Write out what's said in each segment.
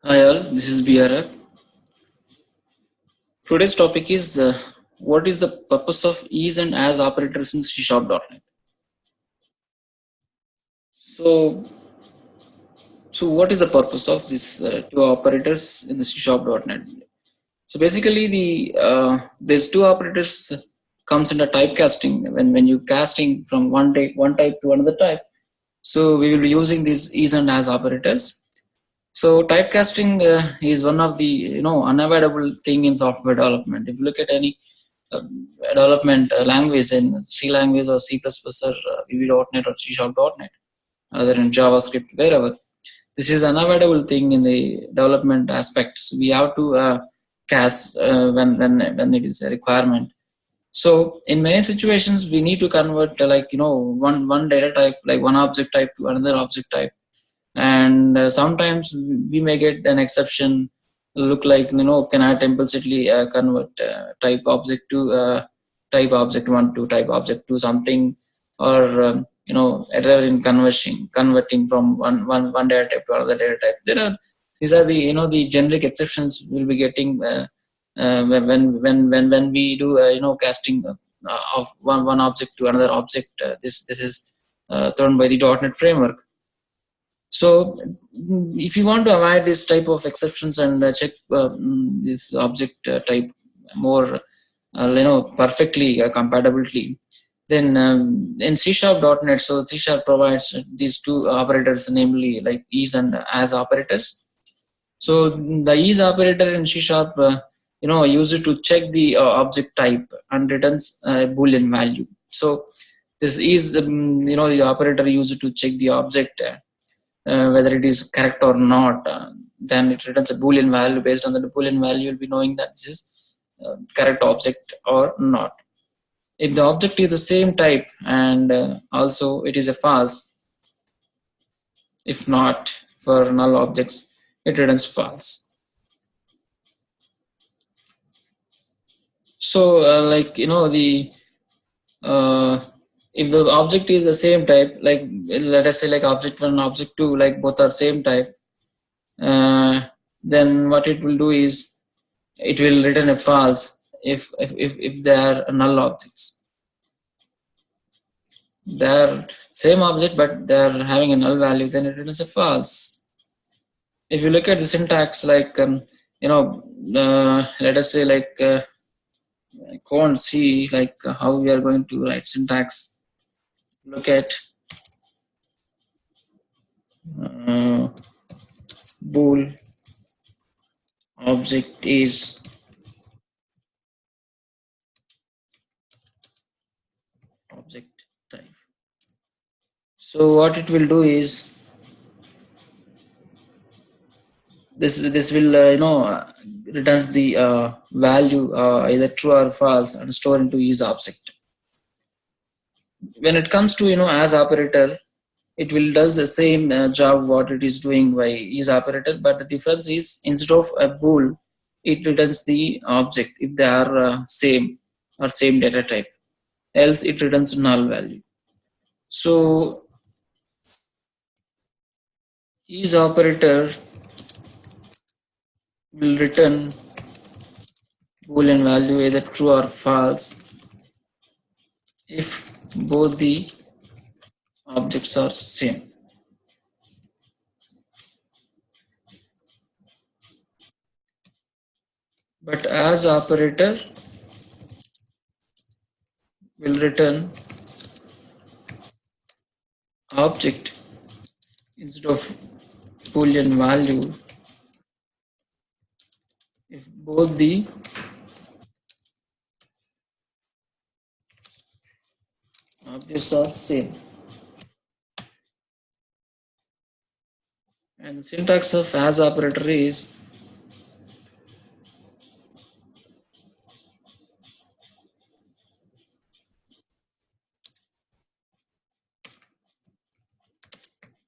Hi all, this is BRF. Today's topic is what is the purpose of is and as operators in C Sharp.net. So, so what is the purpose of these two operators in the C Sharp.net? So basically, there's two operators comes under typecasting when you casting from one type to another type. So we will be using these is and as operators. So typecasting is one of the unavoidable thing in software development. If you look at any development language in C language or C++ or VB.NET or C Sharp.NET, other in JavaScript, wherever, this is an unavoidable thing in the development aspect. So we have to cast when it is a requirement. So in many situations, we need to convert one data type, like one object type to another object type, and sometimes we may get an exception look like cannot implicitly convert type object to type object 1 to type object to something, or error in converting from one data type to another data type. These are the the generic exceptions we'll be getting when we do casting of one object to another object. This is thrown by the .NET framework. So if you want to avoid this type of exceptions and check this object type more perfectly compatibility, then in C Sharp.NET, so C Sharp provides these two operators, namely like is and as operators. So the is operator in C Sharp used to check the object type and returns a boolean value. So this is the operator used to check the object whether it is correct or not. Then it returns a boolean value. Based on the boolean value, you'll be knowing that this is correct object or not. If the object is the same type and also it is a false, if not, for null objects, it returns false. So if the object is the same type, like let us say like object 1 and object 2, like both are same type, then what it will do is it will return a false if they are null objects. They are same object but they are having a null value, then it returns a false. If you look at the syntax, like let us say like I can't see like how we are going to write syntax. Look at bool object is object type. So what it will do is this will returns the value either true or false and store into is object. When it comes to as operator, it will does the same job what it is doing by is operator, but the difference is instead of a bool, it returns the object if they are same or same data type, else it returns null value. So is operator will return boolean value either true or false if both the objects are same. But as operator will return object instead of boolean value if both the objects are same. And the syntax of as operator is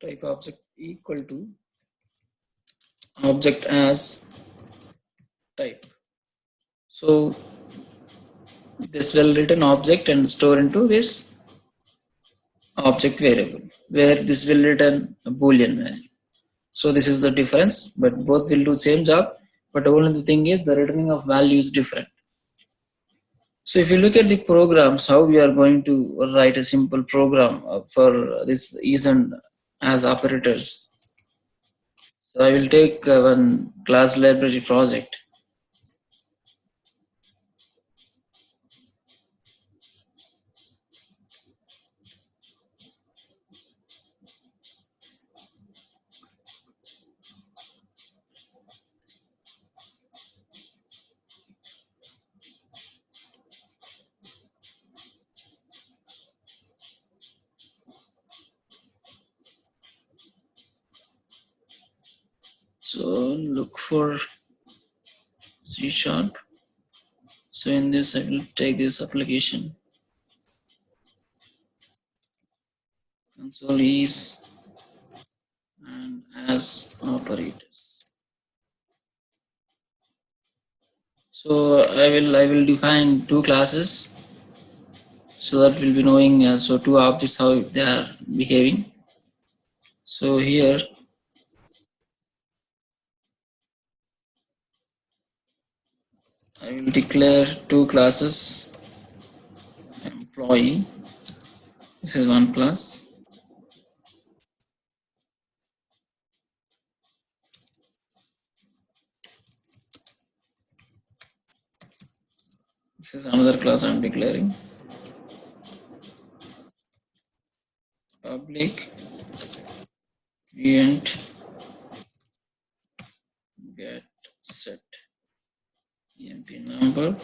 type object equal to object as type. So this will return object and store into this object variable, where this will return a boolean value. So this is the difference, but both will do same job, but only the thing is the returning of value is different. So if you look at the programs, how we are going to write a simple program for this is and as operators. So I will take one class library project. So look for C#. So in this, I will take this application. Console is and as operators. So I will define two classes, so that we'll be knowing so two objects how they are behaving. So here I will declare two classes. Employee, this is one class. This is another class I'm declaring. Public create get set emp number,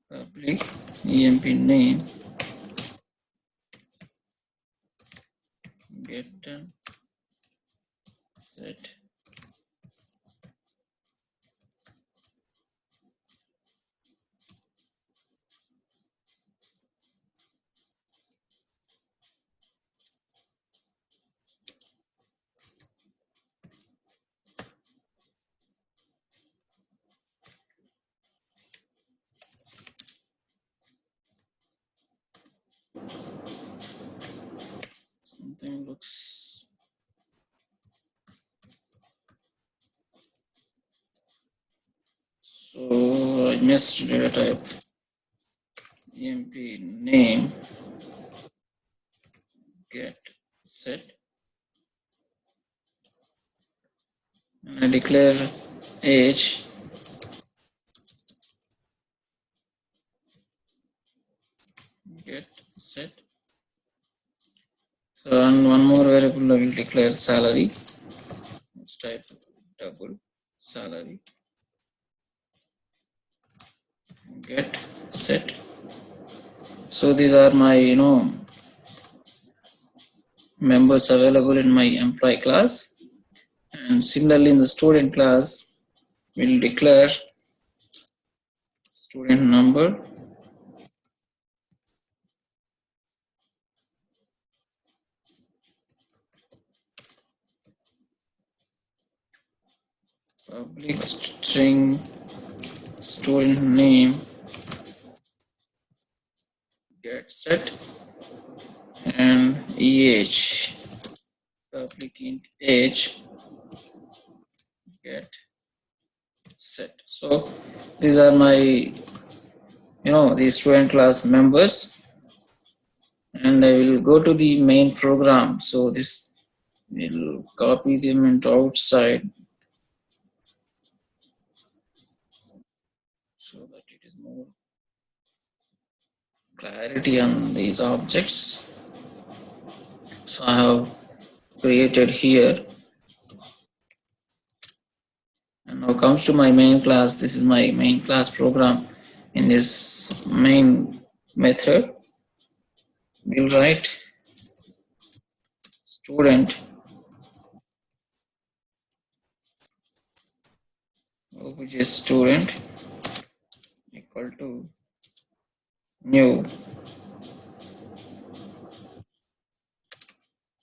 public emp name, get set. Something looks so. I missed data type. Emp name get set, and I declare age get set. So and one more variable I will declare salary. Let's type double salary get set. So these are my members available in my employee class, and similarly in the student class we'll declare student number, public string student name get set, and age public int age get set. So these are my the student class members, and I will go to the main program. So this will copy them into outside so that it is more clarity on these objects. So I have created here, and now comes to my main class. This is my main class program. In this main method we'll write student which is student equal to new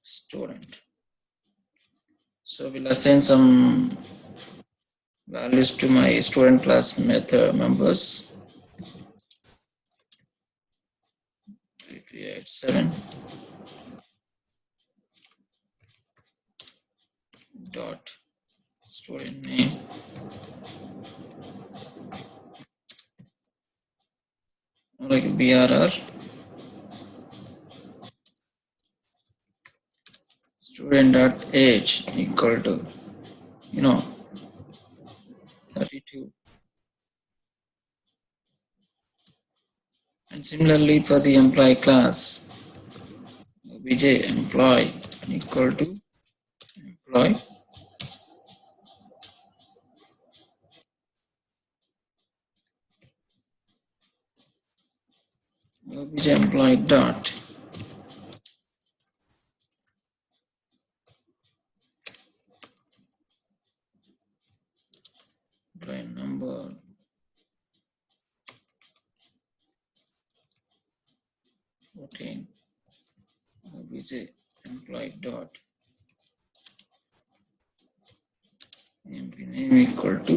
student. So we'll assign some values to my student class method members. 3387. dot student name like BRR student dot age equal to 32. And similarly for the employee class, obj employee equal to employee obj employee dot employee number 14 obj employee dot emp name equal to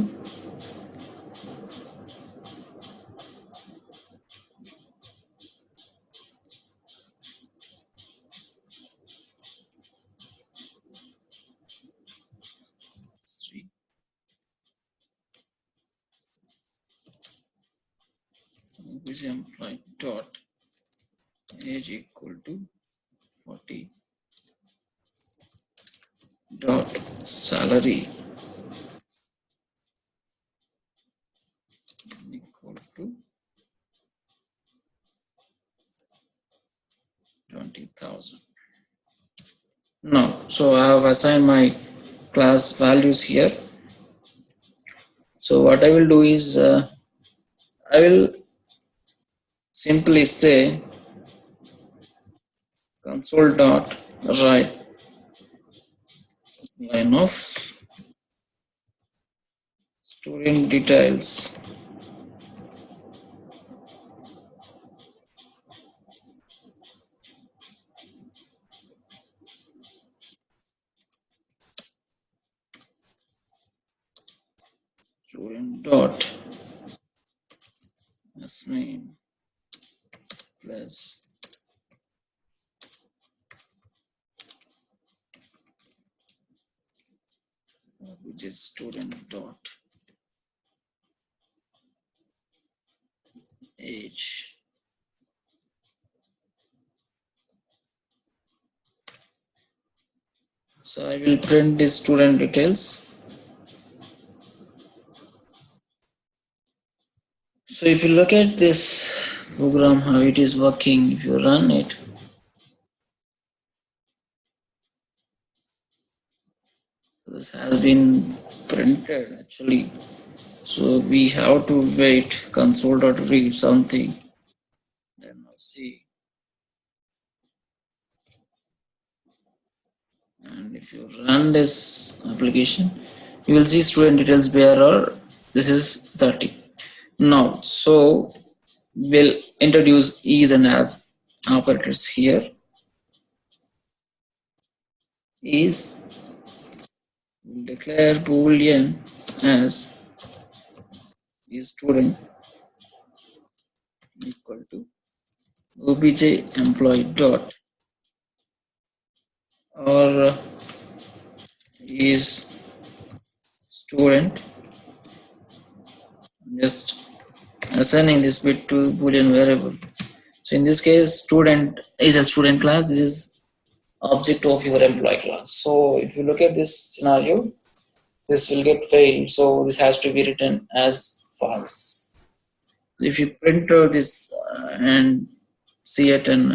three. Obj employee dot age equal to 40 dot salary equal to 20,000. Now, so I have assigned my class values here. So what I will do is I will simply say console dot write line of student details student dot as name plus which is student dot age. So I will print the student details. So if you look at this program, how it is working, if you run it, this has been printed actually. So we have to wait console.read something. Then now see. And if you run this application, you will see student details bearer. This is 30. Now, so we'll introduce is and as operators here. Is will declare boolean as is student equal to obj employee dot or is student. Just assigning this bit to boolean variable. So in this case, student is a student class. This is object of your employee class. So if you look at this scenario, this will get failed. So this has to be written as false. If you print this and see it in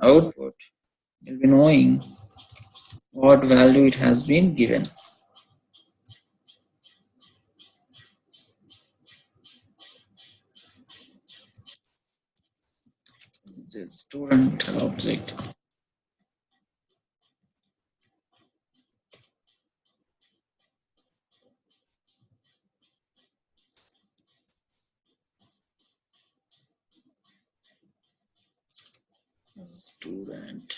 output, you'll be knowing what value it has been given. This is student object. Student.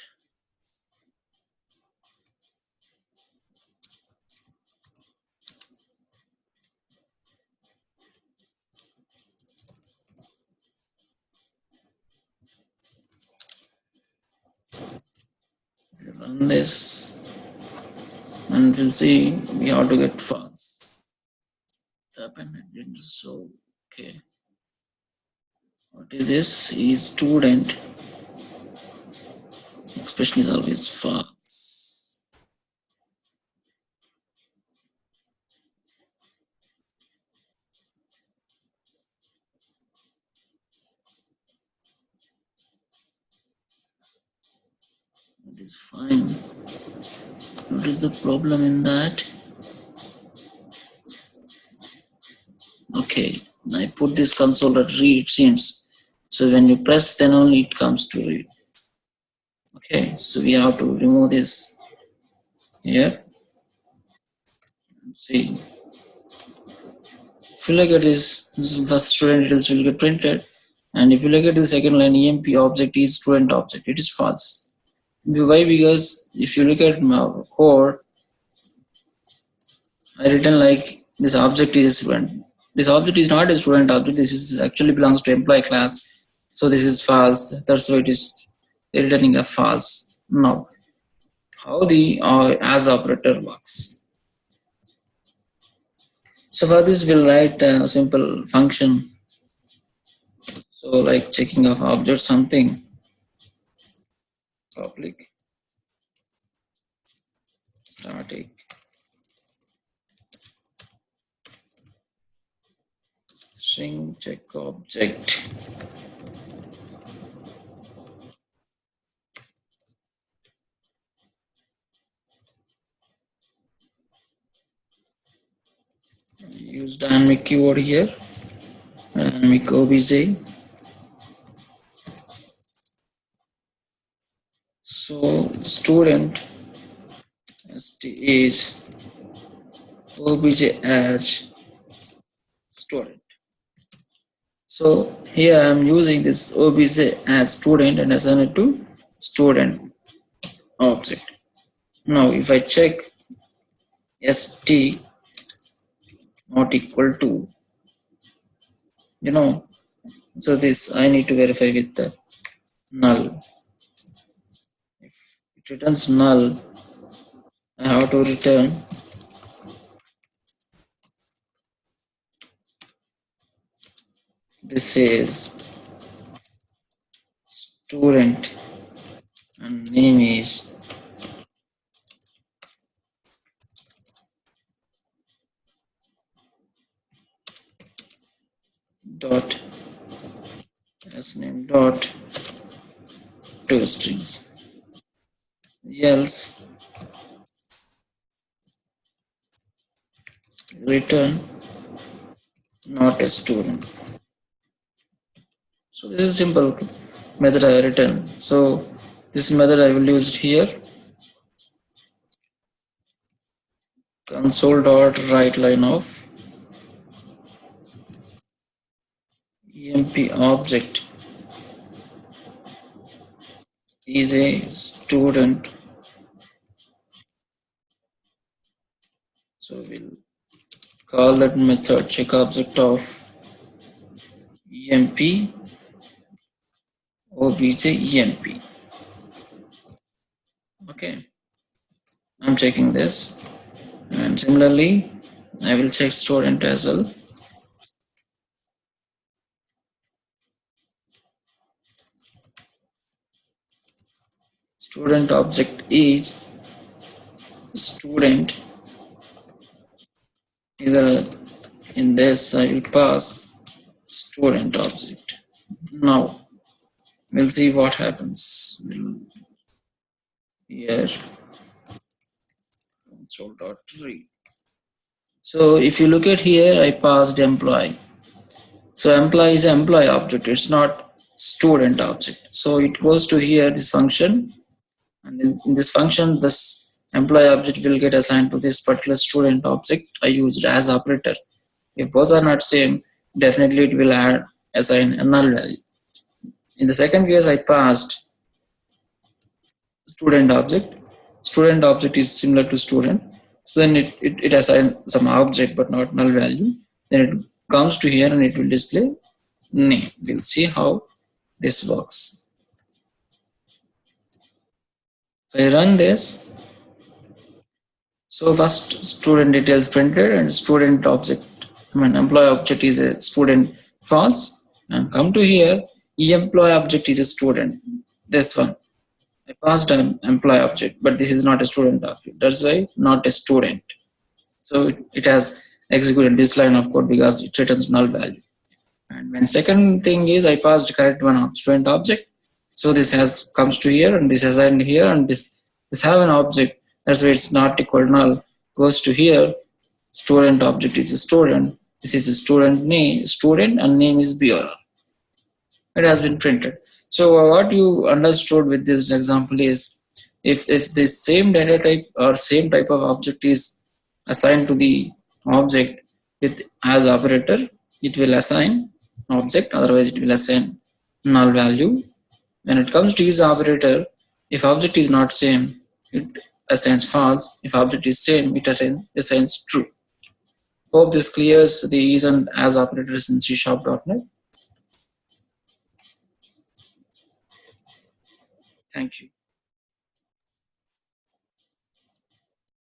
Run this and we'll see we have to get false. So okay, what is this? Is student expression is always false. It is fine. What is the problem in that? Okay, I put this console at read, it seems. So when you press, then only it comes to read. Okay, so we have to remove this here. See, if you look at this first student details will get printed, and if you look at the second line, EMP object is student object. It is false. Why? Because if you look at my code, I written like this object is a student. This object is not a student object. This is actually belongs to employee class. So this is false. That's why it is returning a false. Now, how the as operator works. So for this, we'll write a simple function. So like checking of object something public static string check object. Use dynamic keyword here, dynamic obj. So student st is obj as student. So here I am using this obj as student and assign it to student object. Now if I check st not equal to, so this I need to verify with the null. If it returns null, I have to return this is student and name is dot as name dot two strings, else return not a student. So this is simple method I written. So this method I will use it here. Console dot write line of emp object is a student. So we'll call that method check object of emp obj emp. Okay, I'm checking this, and similarly I will check student as well. Student object is student. Either in this I will pass student object. Now we'll see what happens. Here console.read. So if you look at here, I passed employee. So employee is employee object. It's not student object. So it goes to here this function, and in this function, this employee object will get assigned to this particular student object I used as operator. If both are not same, definitely it will assign a null value. In the second case, I passed student object. Student object is similar to student. So then it assigns some object but not null value. Then it comes to here and it will display name. We'll see how this works. If I run this, So first student details printed and student object, employee object is a student false, and come to here, employee object is a student. This one, I passed an employee object, but this is not a student object. That's why not a student. So it has executed this line of code because it returns null value. And when second thing is I passed correct one of student object. So this has comes to here and this assigned here and this have an object. That's why it's not equal null. Goes to here. Student object is a student. This is a student name, student and name is BR. It has been printed. So what you understood with this example is if this same data type or same type of object is assigned to the object with as operator, it will assign object, otherwise it will assign null value. When it comes to is operator, if object is not same, it assigns false. If object is same, it assigns true. Hope this clears the is and as operators in C#.NET. Thank you.